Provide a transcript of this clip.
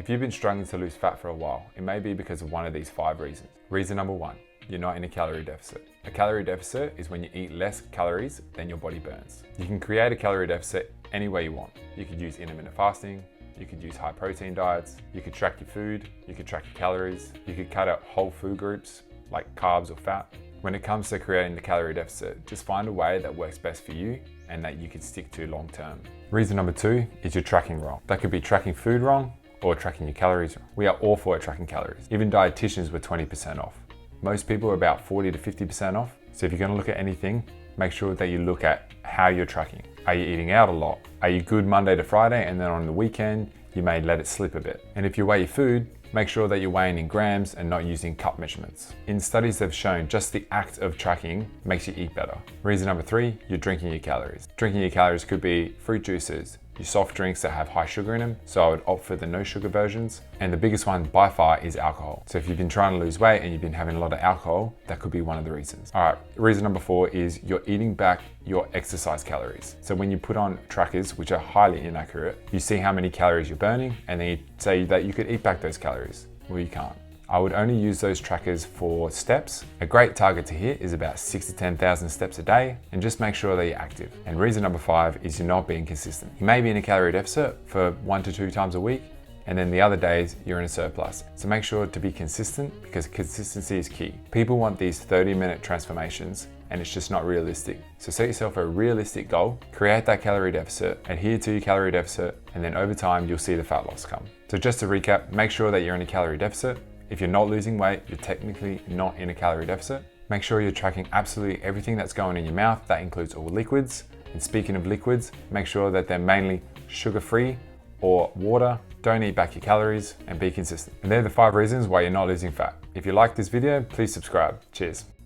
If you've been struggling to lose fat for a while, it may be because of one of these 5 reasons. Reason number 1, you're not in a calorie deficit. A calorie deficit is when you eat less calories than your body burns. You can create a calorie deficit any way you want. You could use intermittent fasting, you could use high protein diets, you could track your food, you could track your calories, you could cut out whole food groups like carbs or fat. When it comes to creating the calorie deficit, just find a way that works best for you and that you can stick to long term. Reason number 2 is you're tracking wrong. That could be tracking food wrong or tracking your calories wrong. We are all for tracking calories. Even dietitians were 20% off. Most people are about 40 to 50% off. So if you're gonna look at anything, make sure that you look at how you're tracking. Are you eating out a lot? Are you good Monday to Friday and then on the weekend, you may let it slip a bit? And if you weigh your food, make sure that you're weighing in grams and not using cup measurements. In studies they've shown just the act of tracking makes you eat better. Reason number 3, you're drinking your calories. Drinking your calories could be fruit juices, your soft drinks that have high sugar in them, so I would opt for the no sugar versions. And the biggest one by far is alcohol. So if you've been trying to lose weight and you've been having a lot of alcohol, that could be one of the reasons. All right, reason number 4 is you're eating back your exercise calories. So when you put on trackers, which are highly inaccurate, you see how many calories you're burning and then you say that you could eat back those calories. Well, you can't. I would only use those trackers for steps. A great target to hit is about 6,000 to 10,000 steps a day, and just make sure that you're active. And reason number 5 is you're not being consistent. You may be in a calorie deficit for 1 to 2 times a week, and then the other days you're in a surplus. So make sure to be consistent because consistency is key. People want these 30-minute transformations and it's just not realistic. So set yourself a realistic goal, create that calorie deficit, adhere to your calorie deficit, and then over time you'll see the fat loss come. So just to recap, make sure that you're in a calorie deficit. If you're not losing weight, you're technically not in a calorie deficit. Make sure you're tracking absolutely everything that's going in your mouth. That includes all liquids. And speaking of liquids, make sure that they're mainly sugar-free or water. Don't eat back your calories and be consistent. And they're the 5 reasons why you're not losing fat. If you like this video, please subscribe. Cheers.